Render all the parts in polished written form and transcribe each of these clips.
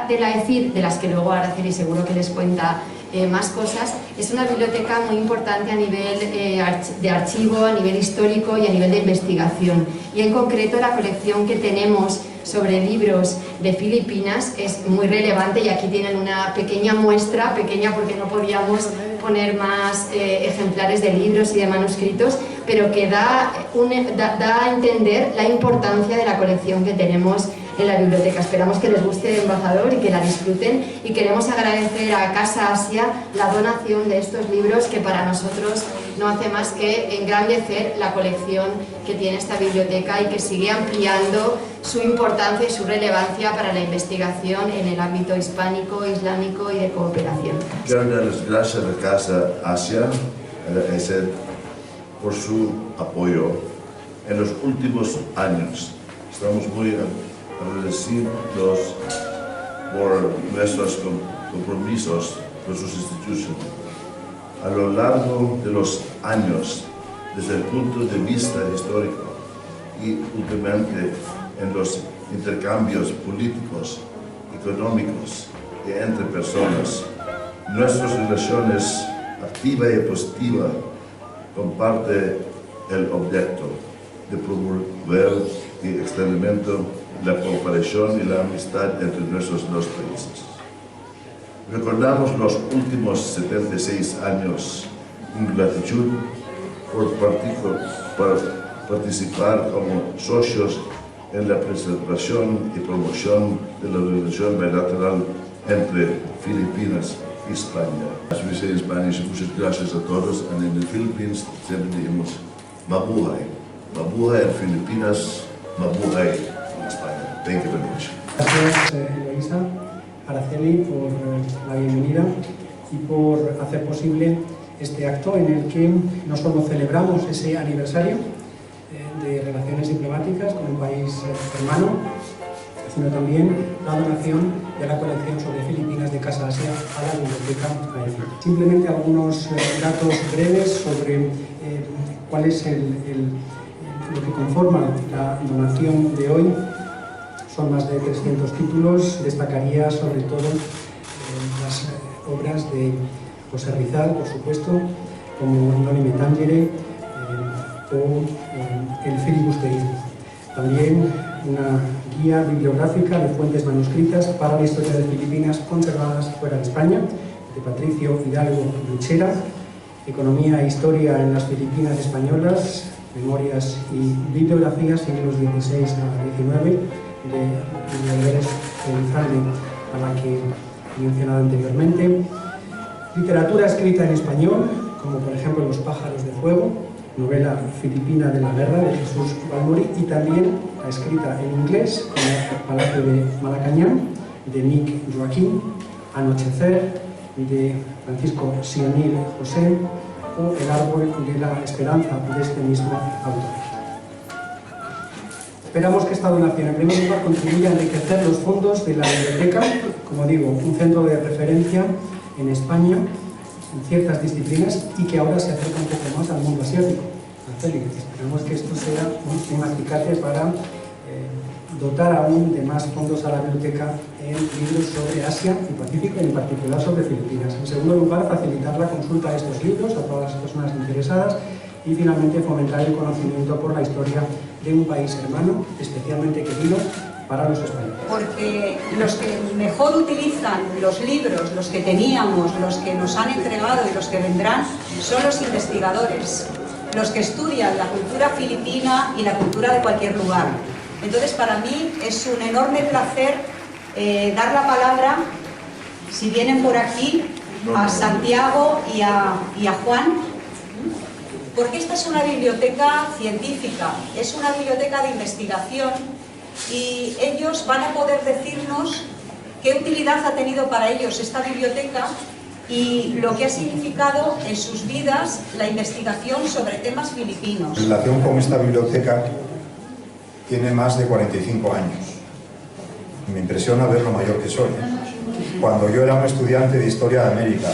de la EFID, de las que luego Araceli seguro que les cuenta más cosas, es una biblioteca muy importante a nivel de archivo, a nivel histórico y a nivel de investigación. Y en concreto la colección que tenemos sobre libros de Filipinas es muy relevante, y aquí tienen una pequeña muestra, pequeña porque no podíamos poner más ejemplares de libros y de manuscritos, pero que da a entender la importancia de la colección que tenemos en la biblioteca. Esperamos que les guste el embajador y que la disfruten, y queremos agradecer a Casa Asia la donación de estos libros, que para nosotros no hace más que engrandecer la colección que tiene esta biblioteca y que sigue ampliando su importancia y su relevancia para la investigación en el ámbito hispánico, islámico y de cooperación. Quiero dar las gracias a Casa Asia por su apoyo en los últimos años. Estamos muy agradecidos por nuestros compromisos con sus instituciones. A lo largo de los años, desde el punto de vista histórico y últimamente en los intercambios políticos, económicos y entre personas, nuestras relaciones activa y positiva comparte el objeto de promover y extendimiento la cooperación y la amistad entre nuestros dos países. Recordamos los últimos 76 años en gratitud por participar como socios en la preservación y promoción de la relación bilateral entre Filipinas y España. As we say in Spanish, muchas gracias a todos, and in the Philippines siempre decimos mabuhay. Mabuhay en Filipinas, mabuhay en España. Thank you very much. Gracias, Eloisa, Araceli, por la bienvenida y por hacer posible este acto en el que no solo celebramos ese aniversario de relaciones diplomáticas con un país hermano, sino también la donación de la colección sobre Filipinas de Casa Asia a la Biblioteca AEFID. Simplemente algunos datos breves sobre cuál es lo que conforma la donación de hoy. Son más de 300 títulos. Destacaría sobre todo las obras de José Rizal, por supuesto, como Noli Me Tangere o el filibusterismo. También una guía bibliográfica de fuentes manuscritas para la historia de Filipinas conservadas fuera de España, de Patricio Hidalgo Luchera, Economía e Historia en las Filipinas Españolas, Memorias y Bibliografías, siglos XVI a XIX, de Dolores Elizalde, a la que he mencionado anteriormente. Literatura escrita en español, como por ejemplo Los pájaros de fuego, novela filipina de la guerra de Jesús Balmori, y también la escrita en inglés, como El Palacio de Malacañán, de Nick Joaquín, Anochecer, de Francisco Sionil José, o El árbol de la esperanza, de este mismo autor. Esperamos que esta donación, en primer lugar, contribuya a enriquecer los fondos de la biblioteca, como digo, un centro de referencia en España en ciertas disciplinas, y que ahora se acerca un poco más al mundo asiático. Esperamos que esto sea un acicate para dotar aún de más fondos a la biblioteca en libros sobre Asia y Pacífico, y en particular sobre Filipinas. En segundo lugar, facilitar la consulta de estos libros a todas las personas interesadas, y finalmente fomentar el conocimiento por la historia de un país hermano, especialmente querido para los españoles. Porque los que mejor utilizan los libros, los que teníamos, los que nos han entregado y los que vendrán, son los investigadores, los que estudian la cultura filipina y la cultura de cualquier lugar. Entonces, para mí es un enorme placer dar la palabra, si vienen por aquí, a Santiago y a Juan, porque esta es una biblioteca científica, es una biblioteca de investigación, y ellos van a poder decirnos qué utilidad ha tenido para ellos esta biblioteca y lo que ha significado en sus vidas la investigación sobre temas filipinos. En relación con esta biblioteca, tiene más de 45 años. Me impresiona ver lo mayor que soy. Cuando yo era un estudiante de Historia de América,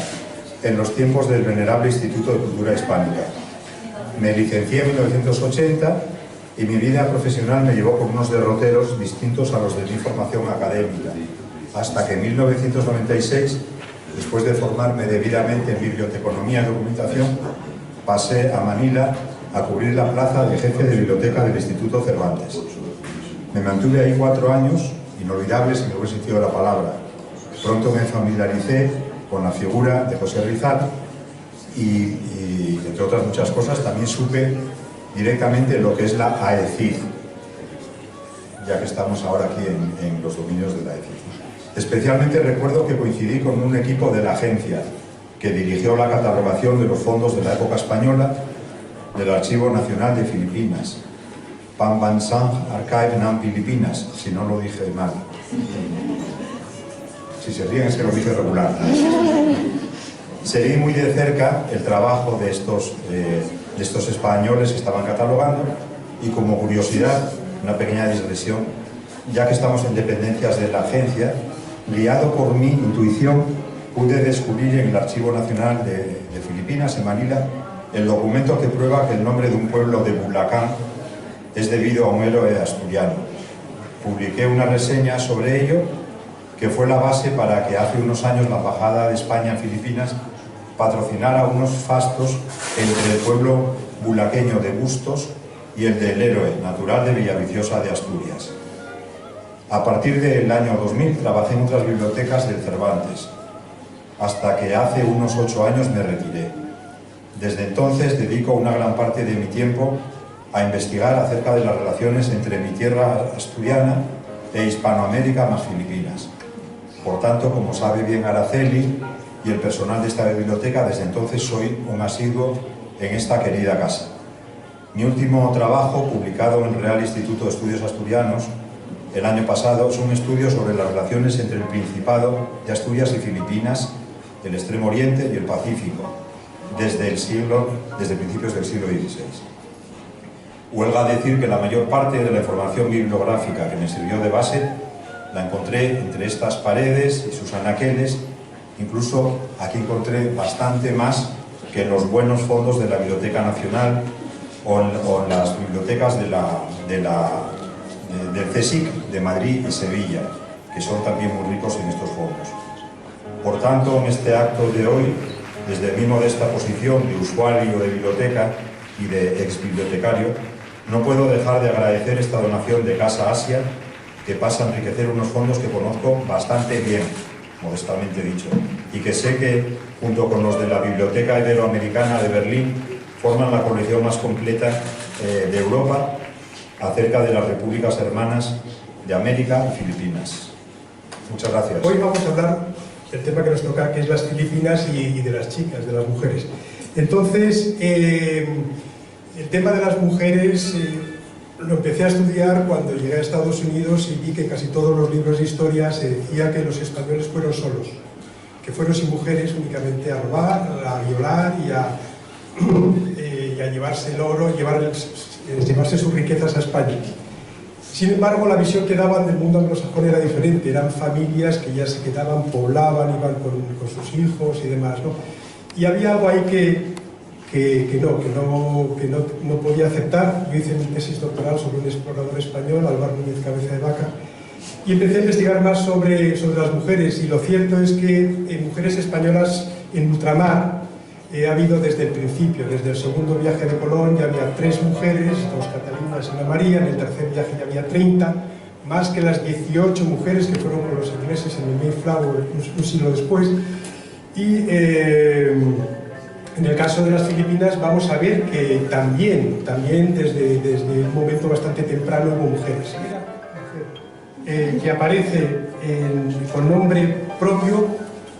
en los tiempos del venerable Instituto de Cultura Hispánica, me licencié en 1980 y mi vida profesional me llevó por unos derroteros distintos a los de mi formación académica. hasta que en 1996, después de formarme debidamente en biblioteconomía y documentación, pasé a Manila a cubrir la plaza de jefe de biblioteca del Instituto Cervantes. Me mantuve ahí 4 años, inolvidables en el buen sentido de la palabra. Pronto me familiaricé con la figura de José Rizal y entre otras muchas cosas, también supe directamente lo que es la AECID, ya que estamos ahora aquí en los dominios de la AECID. Especialmente recuerdo que coincidí con un equipo de la agencia que dirigió la catalogación de los fondos de la época española del Archivo Nacional de Filipinas, Pambansang Archive Nam Filipinas, si no lo dije mal. Si se ríen es que lo dije regular. Seguí muy de cerca el trabajo de estos españoles que estaban catalogando y, como curiosidad, una pequeña digresión, ya que estamos en dependencias de la agencia, guiado por mi intuición, pude descubrir en el Archivo Nacional de Filipinas, en Manila, el documento que prueba que el nombre de un pueblo de Bulacan es debido a un héroe asturiano. Publiqué una reseña sobre ello, que fue la base para que hace unos años la Embajada de España en Filipinas patrocinara unos fastos entre el pueblo bulaqueño de Bustos y el del héroe, natural de Villaviciosa de Asturias. A partir del año 2000 trabajé en otras bibliotecas del Cervantes, hasta que hace unos 8 años me retiré. Desde entonces dedico una gran parte de mi tiempo a investigar acerca de las relaciones entre mi tierra asturiana e Hispanoamérica más Filipinas. Por tanto, como sabe bien Araceli y el personal de esta biblioteca, desde entonces soy un asiduo en esta querida casa. Mi último trabajo, publicado en el Real Instituto de Estudios Asturianos el año pasado, es un estudio sobre las relaciones entre el Principado de Asturias y Filipinas, el Extremo Oriente y el Pacífico, desde principios del siglo XVI. Huelga decir que la mayor parte de la información bibliográfica que me sirvió de base la encontré entre estas paredes y sus anaqueles. Incluso aquí encontré bastante más que en los buenos fondos de la Biblioteca Nacional o en las bibliotecas del CSIC de Madrid y Sevilla, que son también muy ricos en estos fondos. Por tanto, en este acto de hoy, desde mi modesta posición de usuario de biblioteca y de exbibliotecario, no puedo dejar de agradecer esta donación de Casa Asia, que pasa a enriquecer unos fondos que conozco bastante bien, modestamente dicho, y que sé que, junto con los de la Biblioteca Iberoamericana de Berlín, forman la colección más completa de Europa acerca de las repúblicas hermanas de América y Filipinas. Muchas gracias. Hoy vamos a hablar del tema que nos toca, que es las Filipinas y de las chicas, de las mujeres. Entonces, el tema de las mujeres lo empecé a estudiar cuando llegué a Estados Unidos y vi que casi todos los libros de historia se decía que los españoles fueron solos, que fueron sin mujeres únicamente a robar, a violar y a llevarse el oro, llevarse sus riquezas a España. Sin embargo, la visión que daban del mundo anglosajón era diferente. Eran familias que ya se quedaban, poblaban, iban con sus hijos y demás, ¿no? Y había algo ahí que no podía aceptar. Yo hice mi tesis doctoral sobre un explorador español, Álvaro Núñez Cabeza de Vaca, y empecé a investigar más sobre las mujeres. Y lo cierto es que mujeres españolas en ultramar ha habido desde el principio. Desde el segundo viaje de Colón ya había 3 mujeres, 2 Catalinas y una María. En el tercer viaje ya había 30, más que las 18 mujeres que fueron con los ingleses en el Mayflower un siglo después. Y en el caso de las Filipinas vamos a ver que también desde un momento bastante temprano hubo mujeres. Que aparece con nombre propio,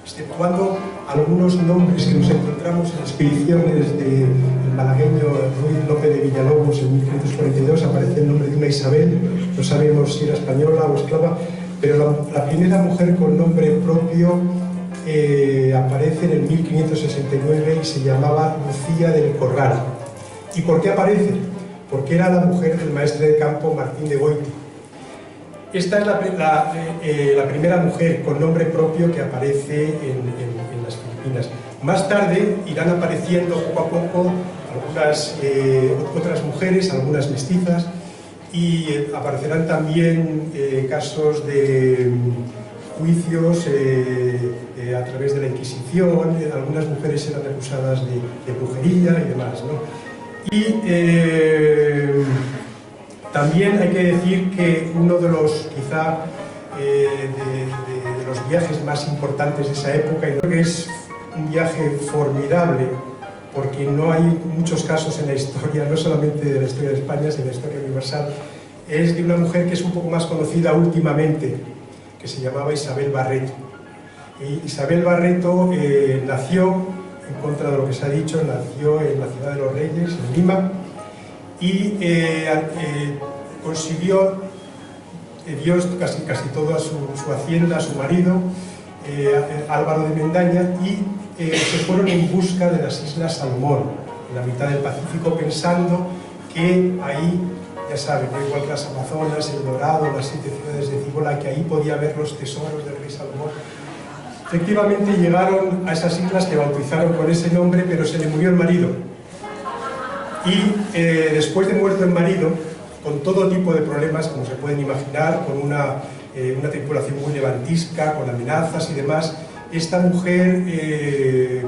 exceptuando algunos nombres que nos encontramos en expediciones del malagueño Ruiz López de Villalobos en 1542, aparece el nombre de una Isabel, no sabemos si era española o esclava, pero la primera mujer con nombre propio aparece en el 1569 y se llamaba Lucía del Corral. ¿Y por qué aparece? Porque era la mujer del maestre de campo Martín de Goiti. Esta es la primera mujer con nombre propio que aparece en las Filipinas. Más tarde irán apareciendo poco a poco algunas otras mujeres, algunas mestizas, y aparecerán también casos de juicios a través de la Inquisición, algunas mujeres eran acusadas de brujería y demás, ¿no? Y también hay que decir que uno de los, quizá, de los viajes más importantes de esa época, y creo que es un viaje formidable, porque no hay muchos casos en la historia, no solamente de la historia de España, sino de la historia universal, es de una mujer que es un poco más conocida últimamente, que se llamaba Isabel Barreto. Y Isabel Barreto nació, en contra de lo que se ha dicho, nació en la ciudad de los Reyes, en Lima, y consiguió, dio casi toda su hacienda a su marido, Álvaro de Mendaña, y se fueron en busca de las Islas Salomón, en la mitad del Pacífico, pensando que ahí, ya saben, igual que las Amazonas, el Dorado, las 7 ciudades de Cibola, que ahí podía haber los tesoros del rey Salomón. Efectivamente llegaron a esas islas que bautizaron con ese nombre, pero se le murió el marido. Y después de muerto el marido, con todo tipo de problemas, como se pueden imaginar, con una tripulación muy levantisca, con amenazas y demás, esta mujer,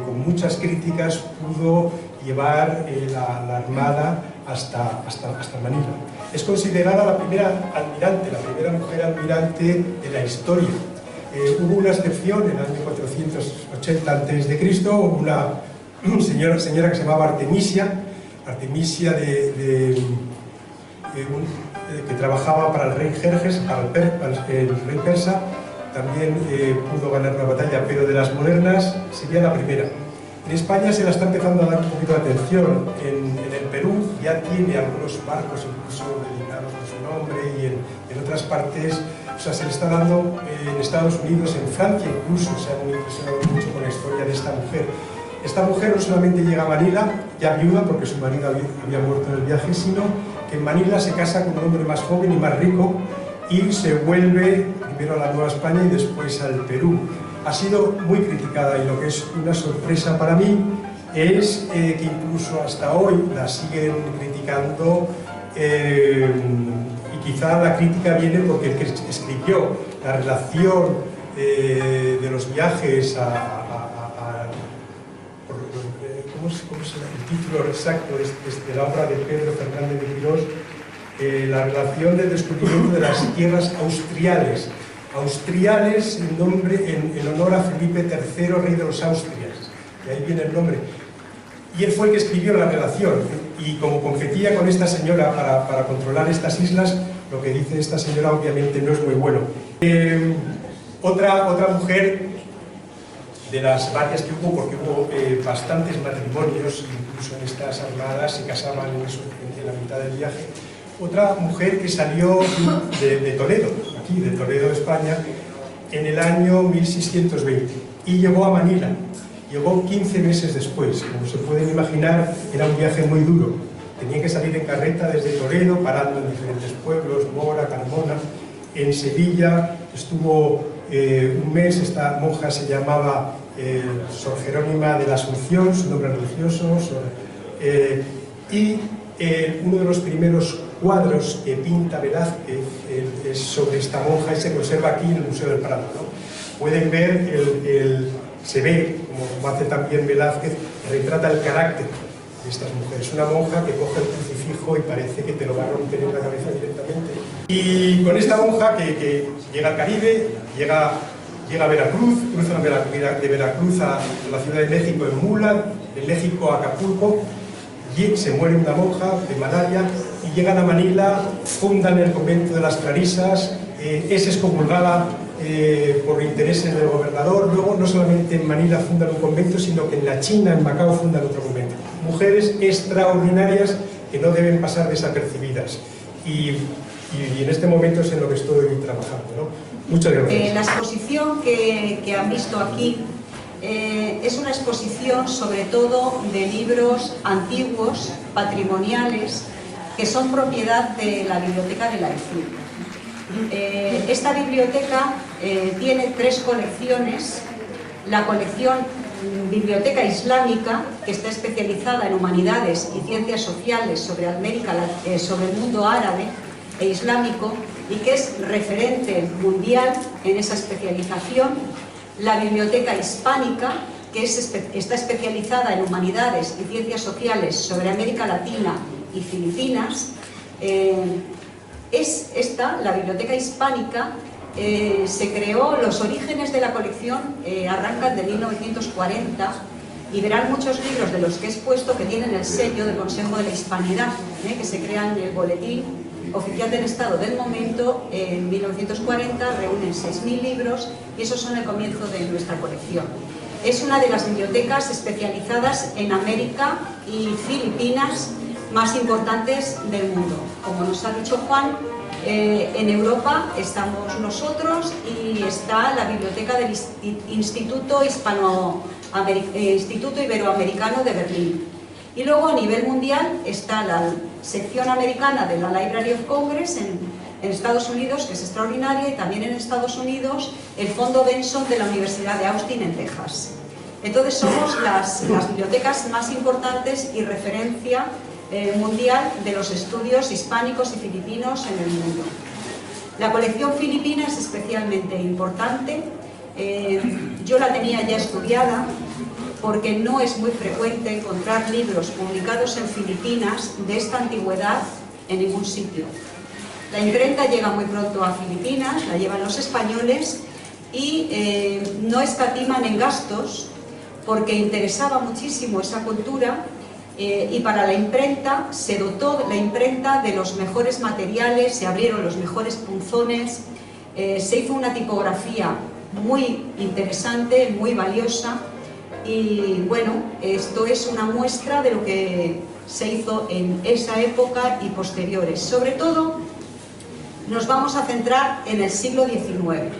con muchas críticas, pudo llevar la armada hasta Manila. Es considerada la primera almirante, la primera mujer almirante de la historia. Hubo una excepción en el año 480 a.C., una señora que se llamaba Artemisia que trabajaba para el rey Jerjes, para el rey persa. También pudo ganar una batalla, pero de las modernas sería la primera. En España se la está empezando a dar un poquito de atención. En el Perú ya tiene algunos barcos incluso dedicados a su nombre, y en otras partes, o sea, se le está dando en Estados Unidos, en Francia incluso, se han impresionado mucho con la historia de esta mujer. Esta mujer no solamente llega a Manila, ya viuda porque su marido había muerto en el viaje, sino que en Manila se casa con un hombre más joven y más rico, y se vuelve primero a la Nueva España y después al Perú. Ha sido muy criticada, y lo que es una sorpresa para mí es que incluso hasta hoy la siguen criticando, y quizá la crítica viene porque el que escribió la relación de los viajes ¿cómo será el título exacto de la obra de Pedro Fernández de Quirós? La relación del descubrimiento de las tierras austriales. Austriales en honor a Felipe III, rey de los Austrias. De ahí viene el nombre. Y él fue el que escribió la relación. Y como competía con esta señora para controlar estas islas, lo que dice esta señora obviamente no es muy bueno. Otra mujer, de las varias que hubo, porque hubo bastantes matrimonios, incluso en estas armadas se casaban en la mitad del viaje. Otra mujer que salió de Toledo, aquí de Toledo, España, en el año 1620, y llegó a Manila. Llegó 15 meses después. Como se pueden imaginar, era un viaje muy duro. Tenía que salir en carreta desde Toledo, parando en diferentes pueblos, Mora, Carmona. En Sevilla estuvo un mes. Esta monja se llamaba Sor Jerónima de la Asunción, su nombre religioso, y uno de los primeros cuadros que pinta Velázquez es sobre esta monja, y se conserva aquí en el Museo del Prado, ¿no? Pueden ver, se ve, como hace también Velázquez, retrata el carácter de estas mujeres. Una monja que coge el crucifijo y parece que te lo va a romper en la cabeza directamente. Y con esta monja que llega al Caribe, llega a Veracruz, cruza de Veracruz a la Ciudad de México en mula, de México a Acapulco, y se muere una monja de malaria, y llegan a Manila, fundan el convento de las Clarisas, es excomulgada por intereses del gobernador. Luego no solamente en Manila fundan un convento, sino que en la China, en Macao, fundan otro convento. Mujeres extraordinarias que no deben pasar desapercibidas, y en este momento es en lo que estoy trabajando, ¿no? Muchas gracias. La exposición que han visto aquí es una exposición sobre todo de libros antiguos, patrimoniales, que son propiedad de la Biblioteca de la EFUR. Esta biblioteca tiene 3 colecciones. La colección Biblioteca Islámica, que está especializada en humanidades y ciencias sociales sobre América, sobre el mundo árabe e islámico. y que es referente mundial en esa especialización, la Biblioteca Hispánica, que está especializada en humanidades y ciencias sociales sobre América Latina y Filipinas. La Biblioteca Hispánica se creó, los orígenes de la colección arrancan de 1940 y verán muchos libros de los que he expuesto que tienen el sello del Consejo de la Hispanidad, que se crea en el Boletín Oficial del Estado del momento. En 1940 reúnen 6.000 libros y esos son el comienzo de nuestra colección. Es una de las bibliotecas especializadas en América y Filipinas más importantes del mundo. Como nos ha dicho Juan, en Europa estamos nosotros y está la biblioteca del Instituto Iberoamericano de Berlín. Y luego a nivel mundial está la sección americana de la Library of Congress en Estados Unidos, que es extraordinaria, y también en Estados Unidos el Fondo Benson de la Universidad de Austin en Texas. Entonces somos las bibliotecas más importantes y referencia mundial de los estudios hispánicos y filipinos en el mundo. La colección filipina es especialmente importante. Yo la tenía ya estudiada porque no es muy frecuente encontrar libros publicados en Filipinas de esta antigüedad en ningún sitio. La imprenta llega muy pronto a Filipinas, la llevan los españoles y no escatiman en gastos porque interesaba muchísimo esa cultura. Y para la imprenta se dotó la imprenta de los mejores materiales, se abrieron los mejores punzones, se hizo una tipografía muy interesante, muy valiosa, y bueno, esto es una muestra de lo que se hizo en esa época y posteriores. Sobre todo nos vamos a centrar en el siglo XIX.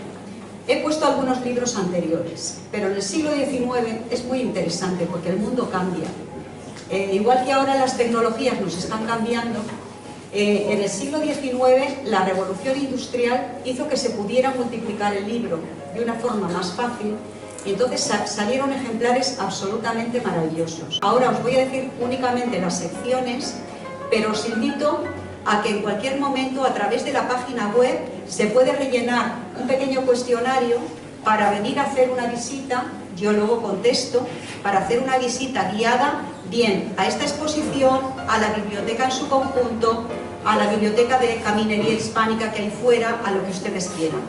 He puesto algunos libros anteriores, pero en el siglo XIX es muy interesante porque el mundo cambia. Igual que ahora las tecnologías nos están cambiando, en el siglo XIX la revolución industrial hizo que se pudiera multiplicar el libro de una forma más fácil y entonces salieron ejemplares absolutamente maravillosos. Ahora os voy a decir únicamente las secciones, pero os invito a que en cualquier momento a través de la página web se puede rellenar un pequeño cuestionario para venir a hacer una visita. Yo luego contesto, para hacer una visita guiada bien a esta exposición, a la biblioteca en su conjunto, a la biblioteca de caminería hispánica que hay fuera, a lo que ustedes quieran.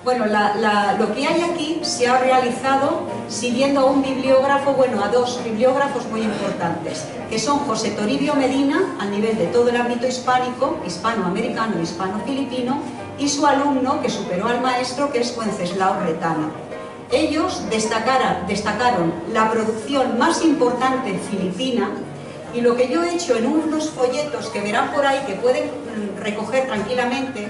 Bueno, lo que hay aquí se ha realizado siguiendo a un bibliógrafo, bueno, a dos bibliógrafos muy importantes, que son José Toribio Medina, a nivel de todo el ámbito hispánico, hispanoamericano y hispano-filipino, y su alumno, que superó al maestro, que es Wenceslao Retana. Ellos destacaron la producción más importante filipina, y lo que yo he hecho en unos folletos que verán por ahí, que pueden recoger tranquilamente,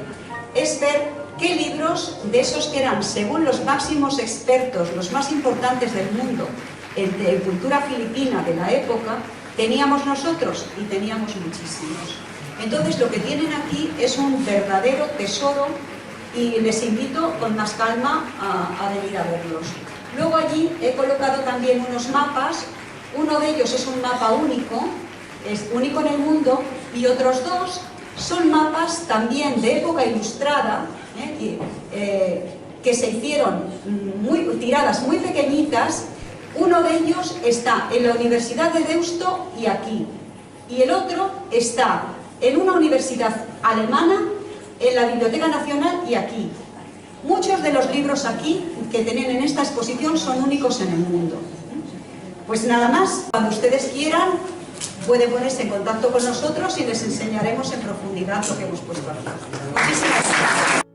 es ver qué libros de esos que eran, según los máximos expertos, los más importantes del mundo en cultura filipina de la época, teníamos nosotros, y teníamos muchísimos. Entonces lo que tienen aquí es un verdadero tesoro y les invito con más calma a venir a verlos. Luego allí he colocado también unos mapas. Uno de ellos es un mapa único, es único en el mundo, y otros dos son mapas también de época ilustrada, que se hicieron tiradas muy pequeñitas. Uno de ellos está en la Universidad de Deusto y aquí, y el otro está en una universidad alemana, en la Biblioteca Nacional y aquí. Muchos de los libros aquí que tienen en esta exposición son únicos en el mundo. Pues nada más, cuando ustedes quieran pueden ponerse en contacto con nosotros y les enseñaremos en profundidad lo que hemos puesto aquí. Muchísimas gracias.